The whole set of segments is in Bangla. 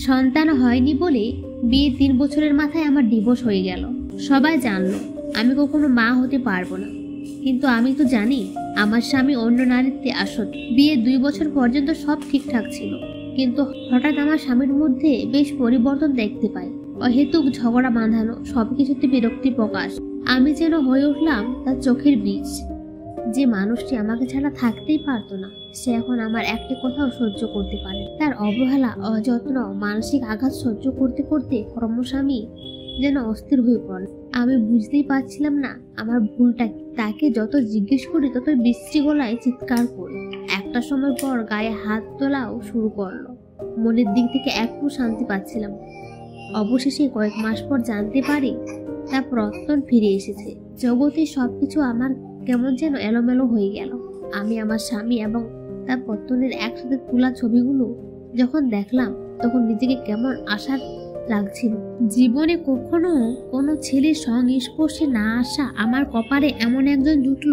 সন্তান হয়নি বলে বিয়ে 3 বছরের মাথায় আমার ডিভোর্স হয়ে গেল। সবাই জানলো আমি কখনো মা হতে পারবো না, কিন্তু আমি তো জানি আমার স্বামী অন্য নারীতে আসক্ত। বিয়ে 2 বছর পর্যন্ত সব ঠিকঠাক ছিল, কিন্তু হঠাৎ আমার স্বামীর মধ্যে বেশ পরিবর্তন দেখতে পাই। অহেতুক ঝগড়া বাঁধানো, সবকিছুতে বিরক্তি প্রকাশ। আমি যেন হয়ে উঠলাম তার চোখের বীজ। যে মানুষটি আমাকে ছাড়া থাকতেই পারতো না, সে এখন আমার একটি কথাও সহ্য করতে পারে। তার অবহেলা, অযত্ন, মানসিক আঘাত সহ্য করতে করতে ক্রমশ আমি যেন অস্থির হয়ে পড়ল। আমি বুঝতেই পারছিলাম না আমার ভুলটা কি। তাকে যত জিজ্ঞেস করি তত বিশ্রী গলায় চিৎকার করি। একটা সময় পর গায়ে হাত তোলাও শুরু করলো। মনের দিক থেকে একটু শান্তি পাচ্ছিলাম। অবশেষে কয়েক মাস পর জানতে পারি তার প্রত্যন ফিরে এসেছে। জগতে সবকিছু আমার কেমন যেন এলোমেলো হয়ে গেল। আমি আমার স্বামী এবং তার পত্তনের একসাথে তোলা ছবিগুলো যখন দেখলাম, তখন নিজেকে কেমন আশার লাগছিল। জীবনে কখনো কোনো ছেলের সংস্পর্শে না আসা আমার কপালে এমন একজন জুটল,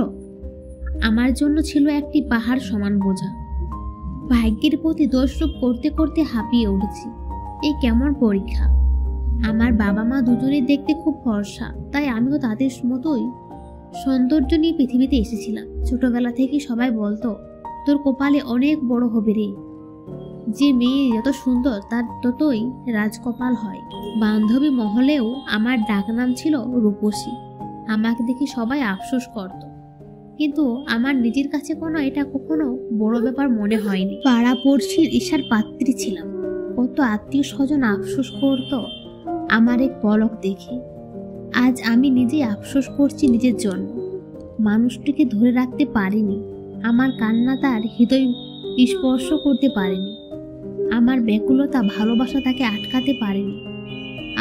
আমার জন্য ছিল একটি পাহাড় সমান বোঝা। ভাগ্যের প্রতি দোষরূপ করতে করতে হাঁপিয়ে উঠেছি। এই কেমন পরীক্ষা! আমার বাবা মা দুজনেই দেখতে খুব ফর্সা, তাই আমিও তাদের মতোই সৌন্দর্য নিয়ে পৃথিবীতে এসেছিলাম। ছোটবেলা থেকে সবাই বলতো, তোর কপালে অনেক বড় হবে রে। যে মেয়ে যত সুন্দর তার ততই রাজকপাল হয়। বান্ধবী মহলেও আমার ডাকনাম ছিল রূপসী। আমাকে দেখে সবাই আফসোস করত, কিন্তু আমার নিজের কাছে এটা কখনো বড় ব্যাপার মনে হয়নি। পাড়া পড়শির ঈর্ষার পাত্রী ছিলাম। কত আত্মীয় স্বজন আফসোস করত আমার এক পলক দেখে। আজ আমি নিজেই আফসোস করছি নিজের জন্য। মানুষটিকে ধরে রাখতে পারিনি। আমার কান্না তার হৃদয় স্পর্শ করতে পারেনি। আমার ব্যাকুলতা, ভালোবাসা তাকে আটকাতে পারেনি।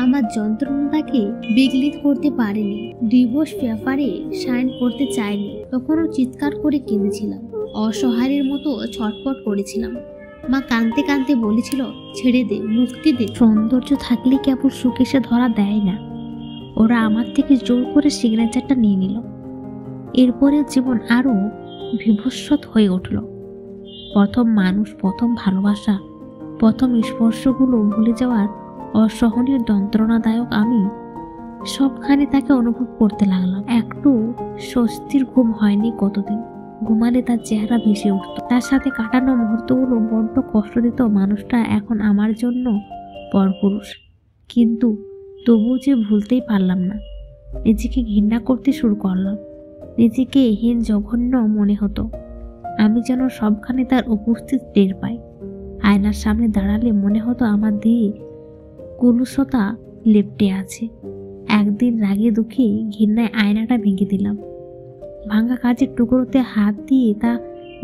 আমার যন্ত্রণা তাকে বিগলিত করতে পারেনি। ডিভোর্স পেপারে সাইন করতে চাইনি, তখনও চিৎকার করে কেঁদেছিলাম। অসহায়ের মতো ছটফট করেছিলাম। মা কাঁদতে কাঁদতে বলেছিল, ছেড়ে দে, মুক্তি দে। সৌন্দর্য থাকলে কেবল সুকেশে ধরা দেয় না। ওরা আমার থেকে জোর করে সিগনেচারটা নিয়ে নিল। এরপরে জীবন আরো বিভৎসত হয়ে উঠল। প্রথম মানুষ, প্রথম ভালোবাসা, প্রথম স্পর্শগুলো ভুলে যাওয়ার অসহনীয় যন্ত্রণাদায়ক আমি সবখানে তাকে অনুভব করতে লাগলাম। একটু স্বস্তির ঘুম হয়নি কতদিন। ঘুমালে তার চেহারা ভেসে উঠত। তার সাথে কাটানো মুহূর্তগুলো বড্ড কষ্ট দিত। মানুষটা এখন আমার জন্য পরপুরুষ, কিন্তু তবুও যে ভুলতেই পারলাম না। নিজেকে ঘৃণা করতে শুরু করলাম। নিজেকে হীন, জঘন্য মনে হতো। আমি যেন সবখানে তার উপস্থিত টের পাই। আয়নার সামনে দাঁড়ালে মনে হতো আমার দেহে কুলুষতা লেপ্টে আছে। একদিন রাগে দুঃখে ঘৃণায় আয়নাটা ভেঙে দিলাম। ভাঙা কাচের টুকরোতে হাত দিয়ে তা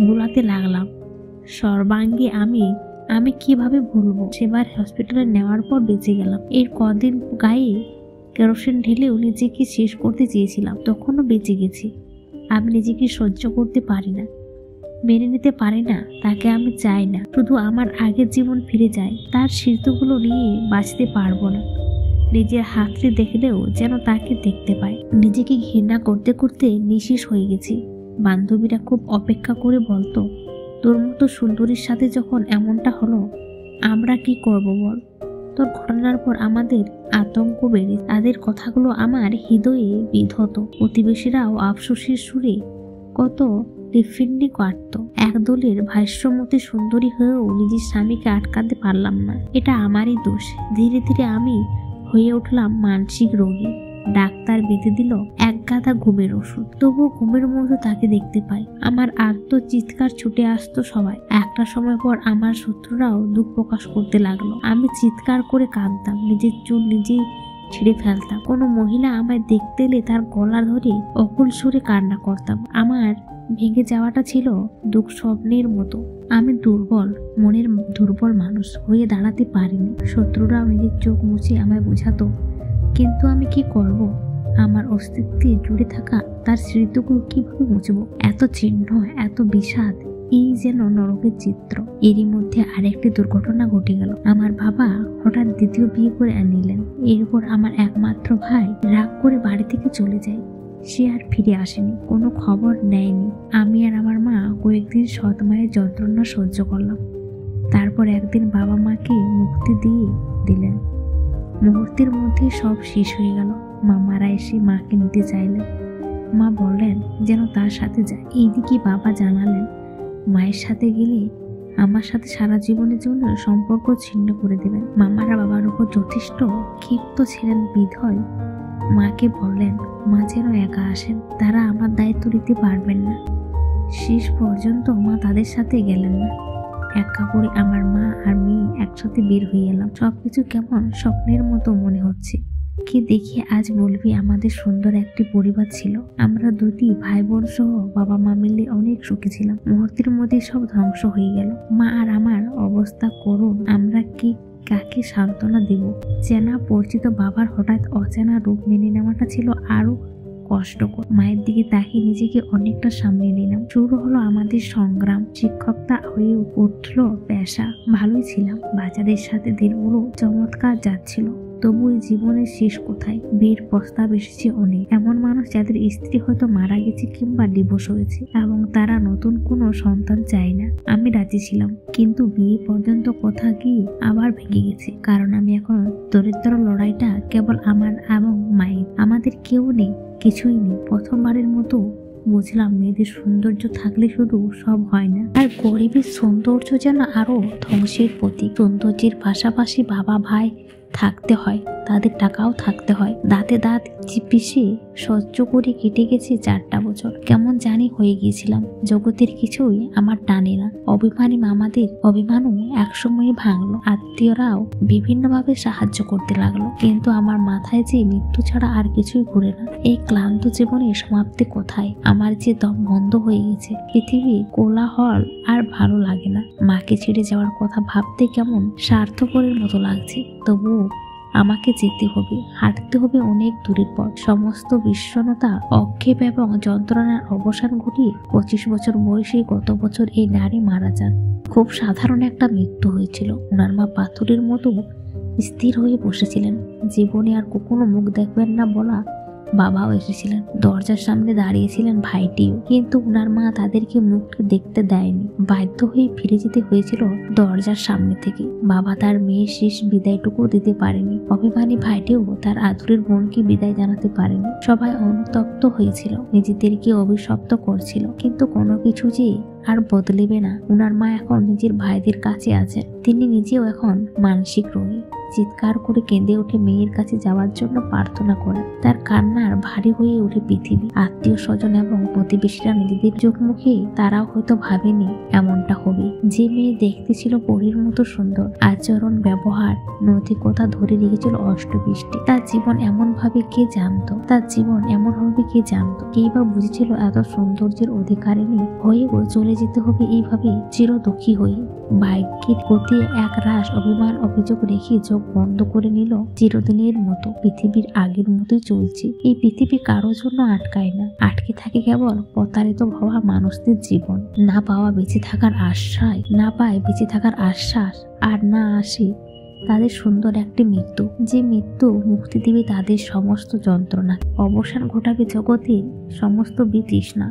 বুলাতে লাগলাম। সর্বাঙ্গে আমি কিভাবে ভুলবো? সেবার হসপিটালে নেওয়ার পর বেঁচে গেলাম। এর কদিন গায়ে কেরোসিন ঢেলেও নিজেকে শেষ করতে চেয়েছিলাম, তখনও বেঁচে গেছি। আমি নিজেকে সহ্য করতে পারি না, মেনে নিতে পারি না। তাকে আমি চাই না। শুধু আমার আগের জীবন ফিরে যায়। তার স্মৃতিগুলো নিয়ে বাঁচতে পারবো না। নিজের হাতটি দেখলেও যেন তাকে দেখতে পাই। নিজেকে ঘৃণা করতে করতে নিঃশেষ হয়ে গেছি। বান্ধবীরা খুব অপেক্ষা করে বলতো, তোর মতো সুন্দরীর সাথে যখন এমনটা হলো, আমরা কি করব বল? তোর ঘটনার পর আমাদের আতঙ্ক বেড়ে। তাদের কথাগুলো আমার হৃদয়ে বিধত। প্রতিবেশীরাও আফসোসের সুরে কত টিফিন্নি কাটত। একদলের ভাষ্যমতী সুন্দরী হয়েও নিজের স্বামীকে আটকাতে পারলাম না। এটা আমারই দোষ। ধীরে ধীরে আমি হয়ে উঠলাম মানসিক রোগী। ডাক্তার বেঁধে দিল এক গাদা ঘুমের ওষুধ। তবুও ঘুমের মধ্যে তাকে দেখতে পাই। আমার আর্ত চিৎকার ছুটে আসতো সবাই। একটা সময় পর আমার শত্রুরাও দুঃখ প্রকাশ করতে লাগলো। আমি চিৎকার করে কাঁদতাম। নিজের চুল নিজেই ছিঁড়ে ফেলতাম। কোনো মহিলা আমায় দেখতে এলে তার গলা ধরে অকুল সুরে কান্না করতাম। আমার ভেঙে যাওয়াটা ছিল দুঃখ স্বপ্নের মতো। আমি মনের দুর্বল মানুষ হয়ে দাঁড়াতে পারিনি। শত্রুরাও নিজের চোখ মুছে আমায় বোঝাতো, কিন্তু আমি কি করব? আমার অস্তিত্বে জুড়ে থাকা তার স্মৃতিগুলো কিভাবে মুছবো? এত চিহ্ন, এত বিষাদ, এই যেন নরকের চিত্র। এরই মধ্যে আরেকটি দুর্ঘটনা ঘটে গেল। আমার বাবা হঠাৎ দ্বিতীয় বিয়ে করে আনিলেন। এরপর আমার একমাত্র ভাই রাগ করে বাড়ি থেকে চলে যায়। সে আর ফিরে আসেনি, কোনো খবর নেয়নি। আমি আর আমার মা কয়েকদিন সৎ মায়ের যন্ত্রণা সহ্য করলাম। তারপর একদিন বাবা মাকে মুক্তি দিয়ে দিলেন। মুহূর্তের মধ্যে সব শেষ হয়ে গেল। মামারা এসে মাকে নিতে চাইলেন। মা বললেন যেন তার সাথে যায়। এইদিকে বাবা জানালেন মায়ের সাথে গেলে আমার সাথে সারা জীবনের জন্য সম্পর্ক ছিন্ন করে দেবেন। মামারা বাবার উপর যথেষ্ট ক্ষিপ্ত ছিলেন বিধায় মাকে বললেন মা যেন একা আসেন, তারা আমার দায়িত্ব নিতে পারবেন না। শেষ পর্যন্ত মা তাদের সাথে গেলেন না। এক কাপড়ে আমার মা আর মেয়ে একসাথে বের হয়ে এলাম। সবকিছু কেমন স্বপ্নের মতো মনে হচ্ছে। কে দেখে আজ বলবি আমাদের সুন্দর একটি পরিবার ছিল। আমরা দুটি ভাই বোন সহ বাবা মা মিলে অনেক সুখী ছিলাম। মুহূর্তের মধ্যে সব ধ্বংস হয়ে গেল। মা আর আমার অবস্থা করুন। আমরা কি কাকে সান্ত্বনা দেব? চেনা পরিচিত বাবার হঠাৎ অচেনা রূপ মেনে নেওয়াটা ছিল আরো কষ্টকর। মায়ের দিকে তাকিয়ে নিজেকে অনেকটা সামনে নিলাম। শুরু হলো আমাদের সংগ্রাম। শিক্ষকতা হয়ে উঠল পেশা। ভালোই ছিলাম। বাচ্চাদের সাথে দিনগুলো চমৎকার যাচ্ছিল। তবু এই জীবনের শেষ কোথায়? বিয়ের প্রস্তাব এসেছে অনেক। এমন মানুষ যাদের স্ত্রী হয়তো মারা গেছে কিংবা ডিভোর্স হয়েছে এবং তারা নতুন কোনো সন্তান চায় না। আমি রাজি ছিলাম, কিন্তু বিয়ে পর্যন্ত কথা গিয়ে আবার ভেঙে গেছে। কারণ আমি এখন দরিদ্র লড়াইটা কেবল আমার এবং মায়ের। আমাদের কেউ নেই, কিছুই নেই। প্রথমবারের মতো বুঝলাম মেয়েদের সৌন্দর্য থাকলে শুধু সব হয় না, আর গরিবের সৌন্দর্য যেন আরো ধ্বংসের প্রতীক। সৌন্দর্যের পাশাপাশি বাবা ভাই থাকতে হয়, তাদের টাকাও থাকতে হয়। দাঁতে দাঁত পিষে সহ্য করে কেটে গেছে 4টা বছর। কেমন জানি হয়ে গিয়েছিলাম। জগতের কিছুই আমার টানে না। অভিমানী মামাদের অভিমানও একসময় ভাঙলো। আত্মীয়রাও বিভিন্নভাবে সাহায্য করতে লাগলো, কিন্তু আমার মাথায় যে মৃত্যু ছাড়া আর কিছুই ঘুরে না। এই ক্লান্ত জীবনের সমাপ্তি কোথায়? আমার যে দম বন্ধ হয়ে গেছে। পৃথিবীর কোলাহল আর ভালো লাগে না। মাকে ছেড়ে যাওয়ার কথা ভাবতে কেমন স্বার্থপরের মতো লাগছে। তবুও আমাকে যেতে হবে, হাঁটতে হবে অনেক দূরের পথ। সমস্ত বিষণ্ণতা, অক্ষেপ এবং যন্ত্রণার অবসান ঘটিয়ে 25 বছর বয়সে গত বছর এই নারী মারা যান। খুব সাধারণ একটা মৃত্যু হয়েছিল। ওনার মা পাথরের মতো স্থির হয়ে বসেছিলেন। জীবনে আর কখনো মুখ দেখবেন না বলা বাবাও এসেছিলেন। দরজার সামনে দাঁড়িয়েছিলেন ভাইটিও, কিন্তু উনার মা তাদেরকে মুখটা দেখতে দেয়নি। বাধ্য হয়ে ফিরে যেতে হয়েছিল দরজার সামনে থেকে। বাবা তার মেয়ের শেষ বিদায়টুকু দিতে পারেনি। অভিমানী ভাইটিও তার আদরের বোনকে বিদায় জানাতে পারেনি। সবাই অনুতপ্ত হয়েছিল, নিজেদেরকে অভিশপ্ত করছিল, কিন্তু কোনো কিছু যে আর বদলেবে না। উনার মা এখন নিজের ভাইদের কাছে আছেন। তিনি নিজেও এখন মানসিক রোগী। চিৎকার করে কেঁদে উঠে মেয়ের কাছে যাওয়ার জন্য প্রার্থনা করেন। তার কান্নার ভারী হয়ে উঠে পৃথিবী। আত্মীয় স্বজন এবং প্রতিবেশীরা নিজেদের চোখ মুখে তারাও হয়তো ভাবেনি এমনটা হবে। যে মেয়ে দেখতে ছিল পরীর মতো সুন্দর, আচরণ ব্যবহার নৈতিকতা ধরে রেখেছিল অষ্টপৃষ্টি, তার জীবন এমন ভাবে কে জানতো? তার জীবন এমন হবে কে জানতো? কেই বা বুঝেছিল এত সৌন্দর্যের অধিকারিণী হয়েও চলে যেতে হবে এইভাবে চিরদুঃখী হয়ে। ভাগ্যের প্রতি এক রাশ অভিমান অভিযোগ রেখে চোখ বন্ধ করে নিল। চিরদিনের মতো পৃথিবীর আগের মতোই চলছে। এই পৃথিবী কারো জন্য আটকায় না, আটকে থাকে কেবল প্রতারিত হওয়া মানুষদের জীবন। না পাওয়া বেঁচে থাকার আশ্রয়, না পায় বেঁচে থাকার আশ্বাস, আর না আসে তাদের সুন্দর একটি মৃত্যু, যে মৃত্যু মুক্তি দিবে তাদের সমস্ত যন্ত্রণা, অবসান ঘটাবে জগতের সমস্ত বিতৃষ্ণা।